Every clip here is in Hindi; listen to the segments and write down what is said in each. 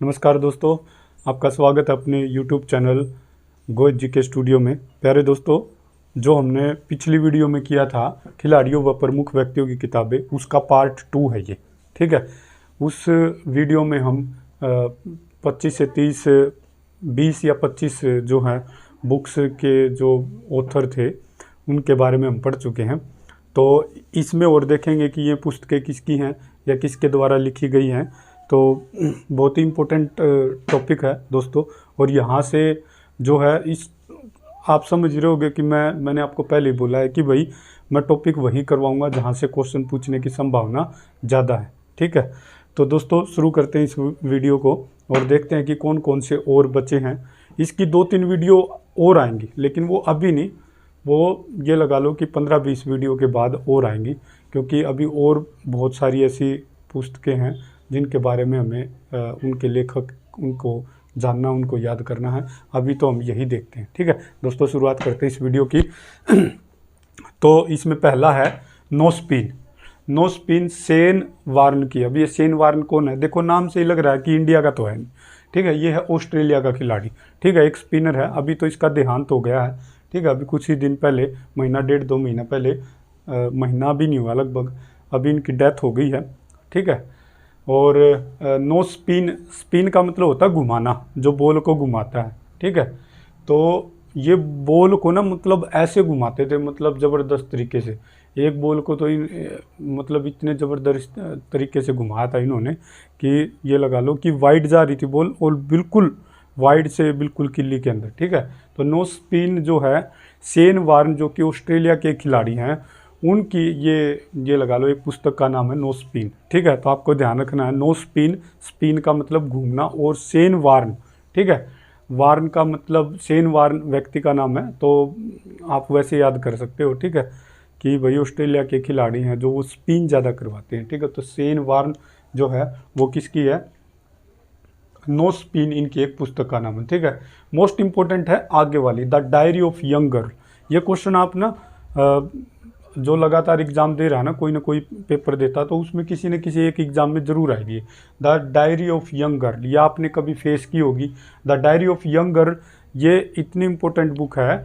नमस्कार दोस्तों, आपका स्वागत है अपने YouTube channel go GK studio में। प्यारे दोस्तों, जो हमने पिछली वीडियो में किया था खिलाड़ियों व प्रमुख व्यक्तियों की किताबें, उसका पार्ट 2 है ये। ठीक है, उस वीडियो में हम 25 से 30 20 या 25 जो हैं बुक्स के जो ऑथर थे उनके बारे में हम पढ़ चुके हैं। तो इसमें और देखेंगे कि ये पुस्तकें किसकी हैं या किसके द्वारा लिखी गई हैं। तो बहुत ही इम्पोर्टेंट टॉपिक है दोस्तों। और यहाँ से जो है इस आप समझ रहे होगे कि मैंने आपको पहले ही बोला है कि भाई मैं टॉपिक वही करवाऊँगा जहाँ से क्वेश्चन पूछने की संभावना ज़्यादा है। ठीक है, तो दोस्तों शुरू करते हैं इस वीडियो को और देखते हैं कि कौन कौन से और बचे हैं। इसकी 2-3 वीडियो और आएंगी, लेकिन वो अभी नहीं, वो ये लगा लो कि 15-20 वीडियो के बाद और आएंगी, क्योंकि अभी और बहुत सारी ऐसी पुस्तकें हैं जिनके बारे में हमें उनके लेखक उनको जानना, उनको याद करना है। अभी तो हम यही देखते हैं। ठीक है दोस्तों, शुरुआत करते हैं इस वीडियो की। तो इसमें पहला है नोस्पिन। नोस्पिन सेन वार्न की। अब ये सेन वार्न कौन है? देखो नाम से ही लग रहा है कि इंडिया का तो है नहीं। ठीक है, ये है ऑस्ट्रेलिया का खिलाड़ी। ठीक है, एक स्पिनर है। अभी तो इसका देहांत हो गया है। ठीक है, अभी कुछ ही दिन पहले, महीना 1.5-2 महीना पहले, महीना भी नहीं हुआ लगभग, अभी इनकी डेथ हो गई है। ठीक है, और नो स्पिन, स्पिन का मतलब होता है घुमाना, जो बॉल को घुमाता है। ठीक है, तो ये बॉल को ना मतलब ऐसे घुमाते थे, मतलब ज़बरदस्त तरीके से। एक बॉल को तो मतलब इतने ज़बरदस्त तरीके से घुमाया था इन्होंने कि ये लगा लो कि वाइड जा रही थी बॉल, और बिल्कुल वाइड से बिल्कुल किल्ली के अंदर। ठीक है, तो नो स्पिन जो है सेन वार्न, जो कि ऑस्ट्रेलिया के खिलाड़ी हैं, उनकी ये लगा लो एक पुस्तक का नाम है नो स्पिन। ठीक है, तो आपको ध्यान रखना है नो स्पिन, स्पिन का मतलब घूमना, और सेन वार्न। ठीक है, वार्न का मतलब सेन वार्न व्यक्ति का नाम है, तो आप वैसे याद कर सकते हो। ठीक है, कि भाई ऑस्ट्रेलिया के खिलाड़ी हैं जो वो स्पिन ज़्यादा करवाते हैं। ठीक है, तो सेन वार्न जो है वो किसकी है? नो स्पिन इनकी एक पुस्तक का नाम है। ठीक है, मोस्ट इंपॉर्टेंट है आगे वाली, the diary of young girl. ये क्वेश्चन आप ना जो लगातार एग्जाम दे रहा है ना, कोई ना कोई पेपर देता, तो उसमें किसी न किसी एक एग्जाम में ज़रूर आएगी the diary of young girl. ये आपने कभी फेस की होगी। The diary of young girl ये इतनी इम्पोर्टेंट बुक है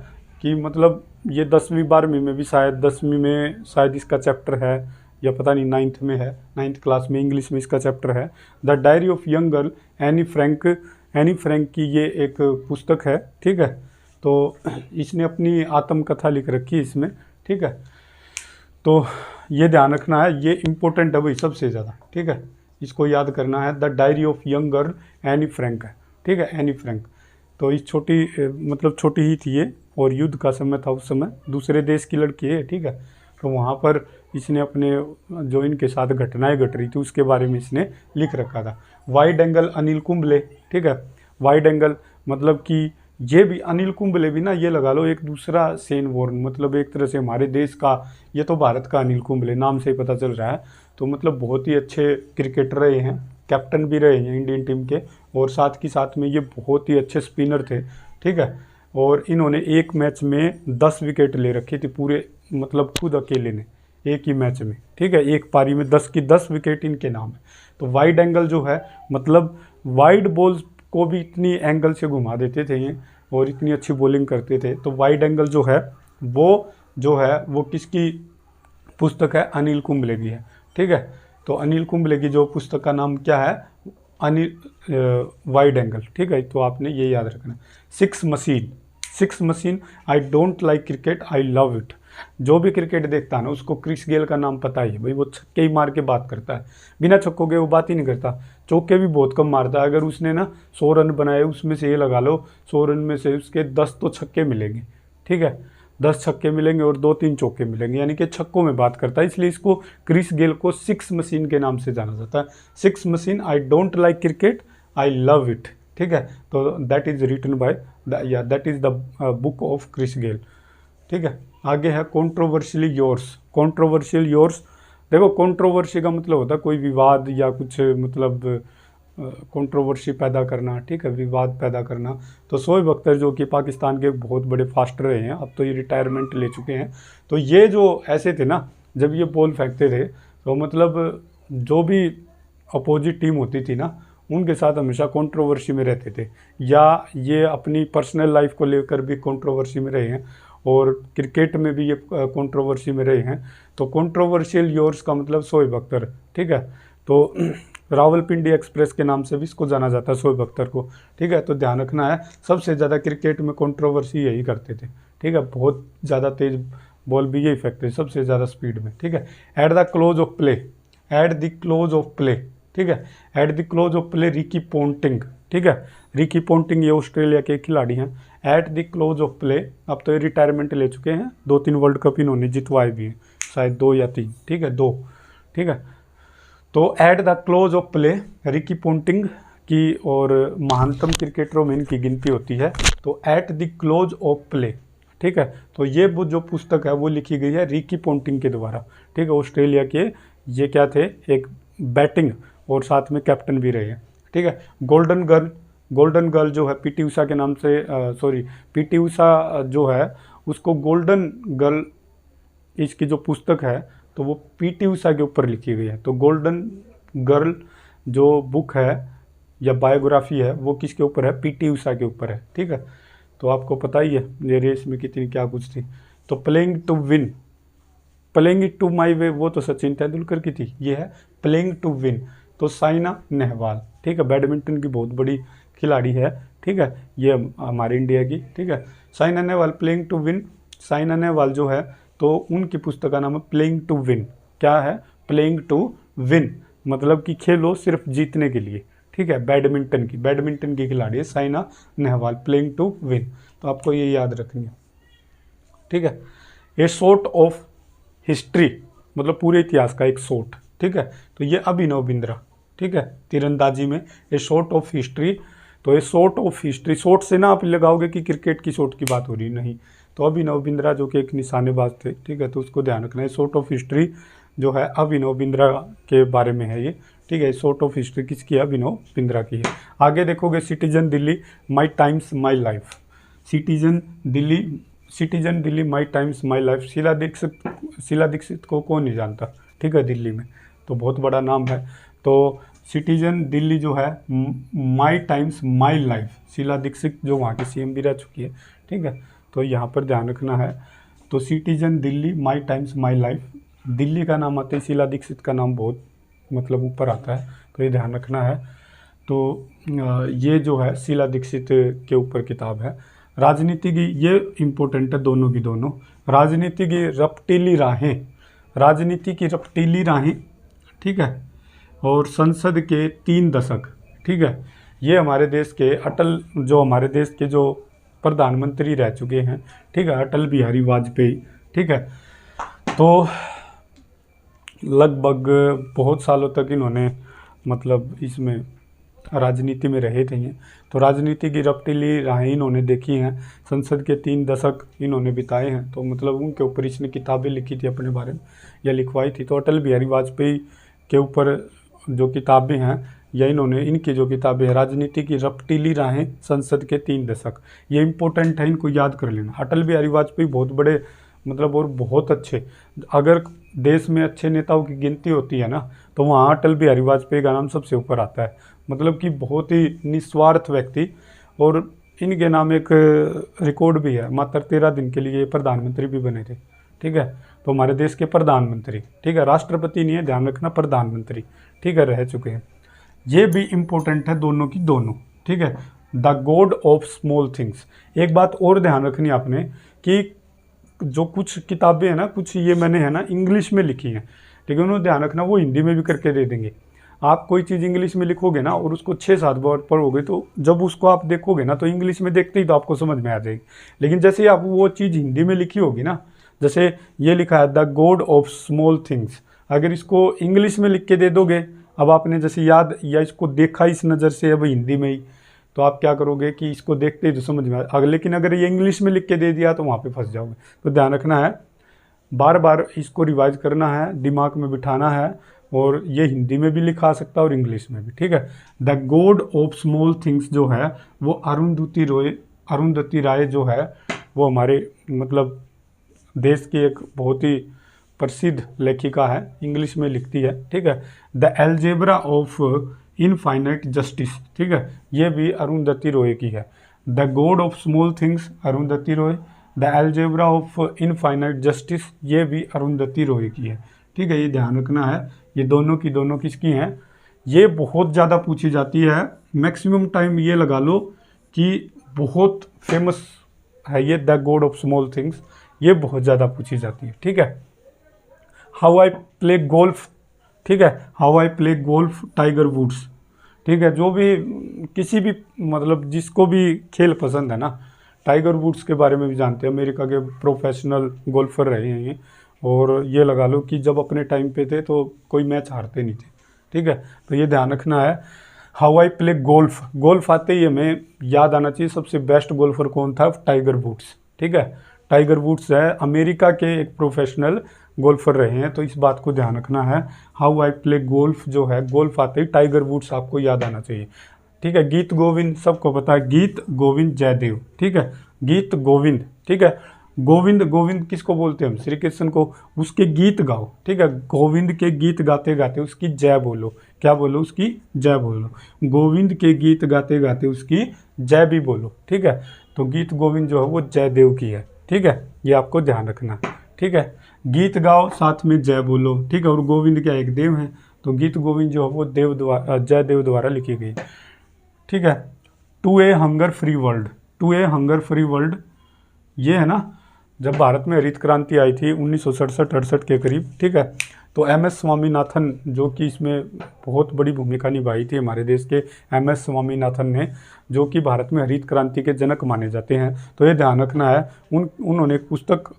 कि मतलब ये 10वीं 12वीं में भी, शायद 10वीं में शायद इसका चैप्टर है, या पता नहीं 9th में है, 9th क्लास में इंग्लिश में इसका चैप्टर है। The diary of young girl, Anne Frank. Anne Frank की ये एक पुस्तक है। ठीक है, तो इसने अपनी आत्मकथा लिख रखी है इसमें। ठीक है, तो ये ध्यान रखना है, ये इम्पोर्टेंट है भाई सबसे ज़्यादा। ठीक है, इसको याद करना है। The diary of young girl, Anne Frank है। ठीक है, एनी फ्रैंक। तो इस छोटी मतलब छोटी ही थी ये, और युद्ध का समय था उस समय, दूसरे देश की लड़की है। ठीक है, तो वहाँ पर इसने अपने जो इनके साथ घटनाएं घट रही थी उसके बारे में इसने लिख रखा था। Wide angle Anil Kumble. ठीक है, वाइड एंगल मतलब कि ये भी अनिल कुंबले भी ना, ये लगा लो एक दूसरा सेन वॉर्न, मतलब एक तरह से हमारे देश का, ये तो भारत का अनिल कुंबले, नाम से ही पता चल रहा है। तो मतलब बहुत ही अच्छे क्रिकेटर रहे हैं, कैप्टन भी रहे हैं इंडियन टीम के, और साथ ही साथ में ये बहुत ही अच्छे स्पिनर थे। ठीक है, और इन्होंने एक मैच में 10 विकेट ले रखी थी पूरे, मतलब खुद अकेले ने एक ही मैच में। ठीक है, एक पारी में 10 की 10 विकेट इनके नाम है। तो वाइड एंगल जो है मतलब वाइड बॉल्स को भी इतनी एंगल से घुमा देते थे ये, और इतनी अच्छी बॉलिंग करते थे। तो वाइड एंगल जो है वो किसकी पुस्तक है? अनिल कुंबले की है। ठीक है, तो अनिल कुंबले की जो पुस्तक का नाम क्या है? Anil wide angle. ठीक है, तो आपने ये याद रखना। Six machine. Six machine, I don't like cricket, I love it. जो भी क्रिकेट देखता है ना उसको क्रिस गेल का नाम पता ही है भाई, वो छक्के ही मार के बात करता है, बिना छक्कों के वो बात ही नहीं करता। चौके भी बहुत कम मारता है। अगर उसने ना 100 रन बनाए, उसमें से ये लगा लो 100 रन में से उसके 10 तो छक्के मिलेंगे। ठीक है, 10 छक्के मिलेंगे और 2-3 चौके मिलेंगे, यानी कि छक्कों में बात करता है। इसलिए इसको क्रिस गेल को सिक्स मशीन के नाम से जाना जाता है। Six machine, I don't like cricket, I love it. ठीक है, तो that is written by that is the book of Chris Gayle. ठीक है, आगे है कंट्रोवर्शियली योर्स। कंट्रोवर्शियल योर्स, देखो कंट्रोवर्सी का मतलब होता है कोई विवाद या कुछ, मतलब कंट्रोवर्सी पैदा करना। ठीक है, विवाद पैदा करना। तो शोएब अख्तर जो कि पाकिस्तान के बहुत बड़े फास्ट रहे हैं, अब तो ये रिटायरमेंट ले चुके हैं, तो ये जो ऐसे थे ना, जब ये बॉल फेंकते थे तो मतलब जो भी अपोजिट टीम होती थी ना, उनके साथ हमेशा कंट्रोवर्सी में रहते थे, या ये अपनी पर्सनल लाइफ को लेकर भी कंट्रोवर्सी में रहे हैं और क्रिकेट में भी ये कंट्रोवर्सी में रहे हैं। तो कंट्रोवर्शियल योर्स का मतलब शोएब अख्तर, ठीक है। तो रावलपिंडी एक्सप्रेस के नाम से भी इसको जाना जाता है, शोएब अख्तर को, ठीक है। तो ध्यान रखना है, सबसे ज़्यादा क्रिकेट में कंट्रोवर्सी यही करते थे, ठीक है। बहुत ज़्यादा तेज बॉल भी यही फेंकते थे, सबसे ज़्यादा स्पीड में, ठीक है। At the close of play, at the close of play, ठीक है। At the close of play Ricky Ponting, ठीक है। रिकी पोंटिंग ये ऑस्ट्रेलिया के खिलाड़ी हैं। At the close of play, अब तो ये रिटायरमेंट ले चुके हैं, 2-3 वर्ल्ड कप इन्होंने जितवाए भी हैं, शायद 2 या 3, ठीक है, 2, ठीक है। तो at the close of play Ricky Ponting की और महानतम क्रिकेटरों में इनकी गिनती होती है। तो at the close of play, ठीक है। तो ये वो जो पुस्तक है वो लिखी गई है रिकी पोंटिंग के द्वारा, ठीक है। ऑस्ट्रेलिया के ये क्या थे, एक बैटिंग और साथ में कैप्टन भी रहे हैं, ठीक है। गोल्डन गर्ल जो है पीटी उषा के नाम से, पीटी उषा जो है उसको गोल्डन गर्ल, इसकी जो पुस्तक है तो वो पीटी उषा के ऊपर लिखी गई है। तो गोल्डन गर्ल जो बुक है या बायोग्राफी है वो किसके ऊपर है, पीटी उषा के ऊपर है, ठीक है। तो आपको पता ही है ये रेस में कितनी क्या कुछ थी। तो playing to win, playing it to my way, वो तो सचिन तेंदुलकर की थी, ये है प्लेइंग टू विन। तो साइना नेहवाल, ठीक है, बैडमिंटन की बहुत बड़ी खिलाड़ी है, ठीक है, ये हमारे इंडिया की, ठीक है। Saina Nehwal playing to win, Saina Nehwal जो है तो उनकी पुस्तक का नाम है प्लेइंग टू विन। क्या है, प्लेइंग टू विन, मतलब कि खेलो सिर्फ जीतने के लिए, ठीक है। बैडमिंटन की खिलाड़ी है Saina Nehwal, playing to win. तो आपको ये याद रखनी है, ठीक है। ए शॉट ऑफ हिस्ट्री, मतलब पूरे इतिहास का एक शॉट, ठीक है। तो ये अभिनव बिंद्रा, ठीक है, तीरंदाजी में ए शॉट ऑफ हिस्ट्री। तो ये शॉट ऑफ हिस्ट्री, शॉट से ना आप लगाओगे कि क्रिकेट की शॉट की बात हो रही, नहीं। तो अभिनव बिंद्रा जो कि एक निशानेबाज थे, ठीक है, तो उसको ध्यान रखना है। शॉट ऑफ हिस्ट्री जो है अभिनव बिंद्रा के बारे में है ये, ठीक है। शॉट ऑफ हिस्ट्री किसकी है, अभिनव बिंद्रा की है। आगे देखोगे citizen Delhi my times my life, citizen Delhi my times my life. Sheila Dikshit को कौन नहीं जानता, ठीक है, दिल्ली में तो बहुत बड़ा नाम है। तो सिटीजन दिल्ली जो है my times my life, Sheila Dikshit जो वहाँ की सीएम भी रह चुकी है, ठीक है। तो यहाँ पर ध्यान रखना है। तो citizen Delhi my times my life, Delhi का नाम आते ही शीला दीक्षित का नाम बहुत मतलब ऊपर आता है, तो ये ध्यान रखना है। तो ये जो है शीला दीक्षित के ऊपर किताब है। राजनीति की, ये इम्पोर्टेंट है दोनों की दोनों। राजनीति की रपटीली राहें, ठीक है, और संसद के 3 दशक, ठीक है। ये हमारे देश के हमारे देश के जो प्रधानमंत्री रह चुके हैं, ठीक है, अटल बिहारी वाजपेयी, ठीक है। तो लगभग बहुत सालों तक इन्होंने मतलब इसमें राजनीति में रहे थे। तो राजनीति की रपटीली राहें इन्होंने देखी हैं, संसद के 3 दशक इन्होंने बिताए हैं। तो मतलब उनके ऊपर इसने किताबें लिखी थी अपने बारे में या लिखवाई थी। तो अटल बिहारी वाजपेयी के ऊपर जो किताबें हैं या इनकी जो किताबें हैं, राजनीति की रपटीली राहें, संसद के 3 दशक, ये इंपॉर्टेंट है, इनको याद कर लेना। अटल बिहारी वाजपेयी बहुत बड़े मतलब और बहुत अच्छे, अगर देश में अच्छे नेताओं की गिनती होती है ना तो वहाँ अटल बिहारी वाजपेयी का नाम सबसे ऊपर आता है। मतलब कि बहुत ही निस्वार्थ व्यक्ति, और इनके नाम एक रिकॉर्ड भी है, मात्र 13 दिन के लिए प्रधानमंत्री भी बने थे, ठीक है। तो हमारे देश के प्रधानमंत्री, ठीक है, राष्ट्रपति नहीं है, ध्यान रखना, प्रधानमंत्री, ठीक है, रह चुके हैं। ये भी इम्पोर्टेंट है दोनों की दोनों, ठीक है। The God of small things. एक बात और ध्यान रखनी आपने कि जो कुछ किताबें हैं ना, कुछ ये मैंने है ना इंग्लिश में लिखी हैं, लेकिन उन्होंने ध्यान रखना वो हिंदी में भी करके दे देंगे। आप कोई चीज़ इंग्लिश में लिखोगे ना और उसको 6-7 बार पढ़ोगे तो जब उसको आप देखोगे ना तो इंग्लिश में देखते ही तो आपको समझ में आ जाएगी। लेकिन जैसे ही आप वो चीज़ हिंदी में लिखी होगी ना, जैसे ये लिखा है the God of small things, अगर इसको इंग्लिश में लिख के दे दोगे, अब आपने जैसे याद या इसको देखा इस नज़र से अब हिंदी में ही, तो आप क्या करोगे कि इसको देखते ही तो समझ में आ, लेकिन अगर ये इंग्लिश में लिख के दे दिया तो वहाँ पे फंस जाओगे। तो ध्यान रखना है, बार बार इसको रिवाइज करना है, दिमाग में बिठाना है, और ये हिंदी में भी लिखा सकता है और इंग्लिश में भी, ठीक है। The God of small things जो है वो अरुंधति राय जो है वो हमारे मतलब देश की एक बहुत ही प्रसिद्ध लेखिका है, इंग्लिश में लिखती है, ठीक है। The algebra of infinite justice, ठीक है, ये भी अरुंधति रॉय की है। The God of small things Arundhati Roy. The algebra of infinite justice, ये भी अरुंधति रॉय की है, ठीक है, ये ध्यान रखना है। ये दोनों किसकी हैं। ये बहुत ज़्यादा पूछी जाती है, मैक्सिमम टाइम ये लगा लो कि बहुत फेमस है ये the God of small things, ये बहुत ज़्यादा पूछी जाती है, ठीक है। हाउ आई प्ले गोल्फ, ठीक है, how I play golf Tiger Woods, ठीक है, जो भी किसी भी मतलब जिसको भी खेल पसंद है ना, टाइगर वुड्स के बारे में भी जानते हैं, अमेरिका के प्रोफेशनल गोल्फर रहे हैं ये। और ये लगा लो कि जब अपने टाइम पे थे तो कोई मैच हारते नहीं थे, ठीक है, तो ये ध्यान रखना है। How I play golf, golf आते ही हमें याद आना चाहिए सबसे बेस्ट गोल्फर कौन था, टाइगर वुड्स, ठीक है, टाइगर वुड्स है, अमेरिका के एक प्रोफेशनल गोल्फर रहे हैं, तो इस बात को ध्यान रखना है। हाउ आई प्ले गोल्फ जो है, गोल्फ आते ही टाइगर वुड्स आपको याद आना चाहिए, ठीक है। गीत गोविंद सबको पता है, गीत गोविंद जयदेव, ठीक है, गीत गोविंद, ठीक है। गोविंद, गोविंद किसको बोलते हैं हम, श्री कृष्ण को, उसके गीत गाओ, ठीक है, गोविंद के गीत गाते गाते उसकी जय बोलो, क्या बोलो, उसकी जय बोलो, गोविंद के गीत गाते गाते उसकी जय भी बोलो, ठीक है। तो गीत गोविंद जो है वो जयदेव की है, ठीक है, ये आपको ध्यान रखना, ठीक है, गीत गाओ साथ में जय बोलो, ठीक है, और गोविंद क्या एक देव है, तो गीत गोविंद जो है वो देव द्वारा, जयदेव द्वारा लिखी गई, ठीक है। To a hunger free world, to a hunger free world, ये है ना, जब भारत में हरित क्रांति आई थी 1967-68 के करीब, ठीक है, तो एम.एस. स्वामीनाथन जो कि इसमें बहुत बड़ी भूमिका निभाई थी हमारे देश के एम.एस. स्वामीनाथन ने, जो कि भारत में हरित क्रांति के जनक माने जाते हैं। तो ये ध्यान रखना है, उन्होंने एक पुस्तक,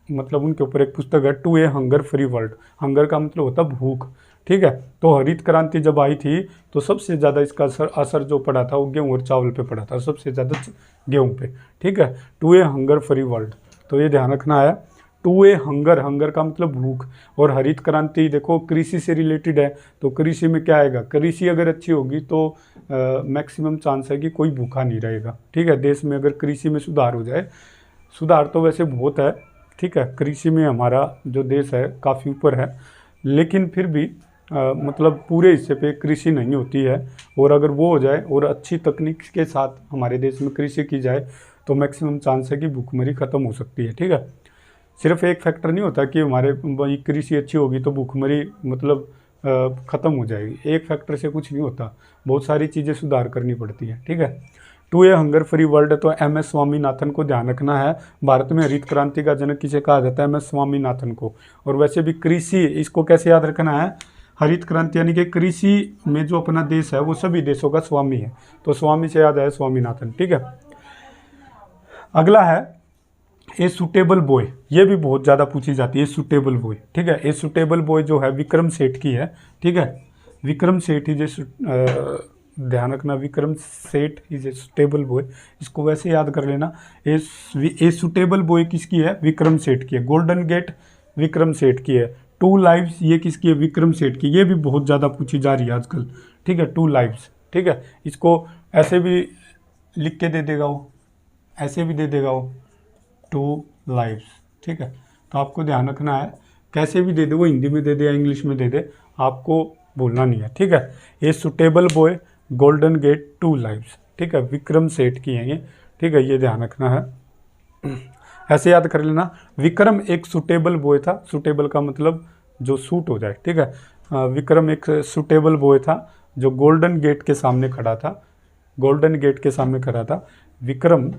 मतलब उनके ऊपर एक पुस्तक है, to a hunger free world, hunger का मतलब होता है भूख, ठीक है। तो हरित क्रांति जब आई थी तो सबसे ज़्यादा इसका असर जो पड़ा था वो गेहूँ और चावल पे पड़ा था, सबसे ज़्यादा गेहूँ पे, ठीक है, to a hunger free world, तो ये ध्यान रखना है। टू ए हंगर, हंगर का मतलब भूख, और हरित क्रांति देखो कृषि से रिलेटेड है, तो कृषि में क्या आएगा, कृषि अगर अच्छी होगी तो मैक्सिमम चांस है कि कोई भूखा नहीं रहेगा, ठीक है। देश में अगर कृषि में सुधार हो जाए, सुधार तो वैसे बहुत है, ठीक है, कृषि में हमारा जो देश है काफ़ी ऊपर है, लेकिन फिर भी मतलब पूरे हिस्से पे कृषि नहीं होती है, और अगर वो हो जाए और अच्छी तकनीक के साथ हमारे देश में कृषि की जाए तो मैक्सिमम चांस है कि भूखमरी ख़त्म हो सकती है, ठीक है। सिर्फ एक फैक्टर नहीं होता कि हमारे कृषि अच्छी होगी तो भूखमरी मतलब ख़त्म हो जाएगी, एक फैक्टर से कुछ नहीं होता, बहुत सारी चीज़ें सुधार करनी पड़ती है, ठीक है। To a hunger free world, तो एम.एस. स्वामीनाथन को ध्यान रखना है। भारत में हरित क्रांति का जनक किसे कहा जाता है, एम.एस. स्वामीनाथन को। और वैसे भी कृषि, इसको कैसे याद रखना है, हरित क्रांति यानी कि कृषि में जो अपना देश है वो सभी देशों का स्वामी है, तो स्वामी से याद है स्वामीनाथन, ठीक है। अगला है ए सुटेबल बॉय, ये भी बहुत ज़्यादा पूछी जाती है, सुटेबल बॉय, ठीक है। ए सुटेबल बॉय जो है विक्रम सेठ की है, ठीक है, विक्रम सेठ ही जैसे ध्यान रखना, Vikram Seth is a suitable boy, इसको वैसे याद कर लेना। ए सुटेबल बॉय किसकी है, विक्रम सेठ की है। गोल्डन गेट विक्रम सेठ की है। टू लाइव्स ये किसकी है, विक्रम सेठ की, ये भी बहुत ज़्यादा पूछी जा रही है आजकल, ठीक है, टू लाइव्स, ठीक है, इसको ऐसे भी लिख के दे देगा वो, ऐसे भी दे देगा वो, टू लाइव्स, ठीक है, तो आपको ध्यान रखना है, कैसे भी दे दे वो, हिंदी में दे दे या इंग्लिश में दे दे, आपको बोलना नहीं है, ठीक है। ये suitable boy, golden gate, two lives, ठीक है, विक्रम सेठ की है ये, ठीक है, ये ध्यान रखना है, ऐसे याद कर लेना। विक्रम एक सुटेबल बॉय था, सुटेबल का मतलब जो सूट हो जाए, ठीक है। विक्रम एक सुटेबल बॉय था जो गोल्डन गेट के सामने खड़ा था, गोल्डन गेट के सामने खड़ा था। विक्रम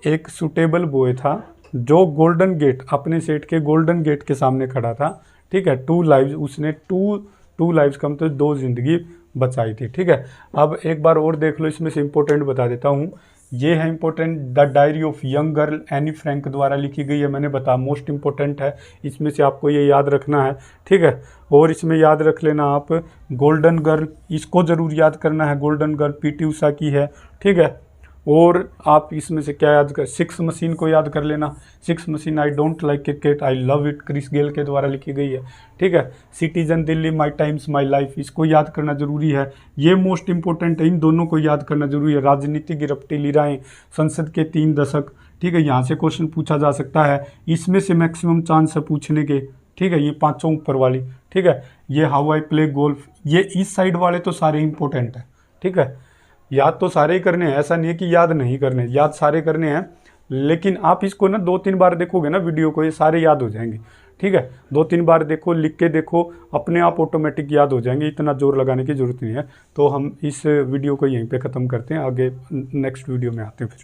एक सुटेबल बॉय था जो गोल्डन गेट, अपने सेठ के गोल्डन गेट के सामने खड़ा था, ठीक है। टू लाइव्स, उसने टू लाइव्स का मतलब 2 जिंदगी बचाई थी, ठीक है। अब एक बार और देख लो, इसमें से इंपॉर्टेंट बता देता हूँ, ये है important, the diary of young girl Anne Frank द्वारा लिखी गई है, मैंने बताया मोस्ट इंपॉर्टेंट है, इसमें से आपको ये याद रखना है, ठीक है। और इसमें याद रख लेना आप गोल्डन गर्ल, इसको ज़रूर याद करना है, गोल्डन गर्ल पीटी उषा की है, ठीक है। और आप इसमें से क्या याद कर, सिक्स मशीन को याद कर लेना, six machine, I don't like cricket I love it, Chris Gayle के द्वारा लिखी गई है, ठीक है। Citizen Delhi, my times my life, इसको याद करना जरूरी है, ये मोस्ट इंपॉर्टेंट है, इन दोनों को याद करना जरूरी है। राजनीति की रपटी राहें, संसद के 3 दशक, ठीक है, यहाँ से क्वेश्चन पूछा जा सकता है, इसमें से मैक्सिमम चांस है पूछने के, ठीक है, ये पांचों ऊपर वाली, ठीक है। ये हाउ आई प्ले गोल्फ, ये इस साइड वाले तो सारे इंपॉर्टेंट है, ठीक है। याद तो सारे ही करने हैं, ऐसा नहीं है कि याद नहीं करने, याद सारे करने हैं, लेकिन आप इसको ना 2-3 बार देखोगे ना वीडियो को, ये सारे याद हो जाएंगे, ठीक है। 2-3 बार देखो, लिख के देखो, अपने आप ऑटोमेटिक याद हो जाएंगे, इतना जोर लगाने की जरूरत नहीं है। तो हम इस वीडियो को यहीं पे ख़त्म करते हैं, आगे नेक्स्ट वीडियो में आते हैं फिर।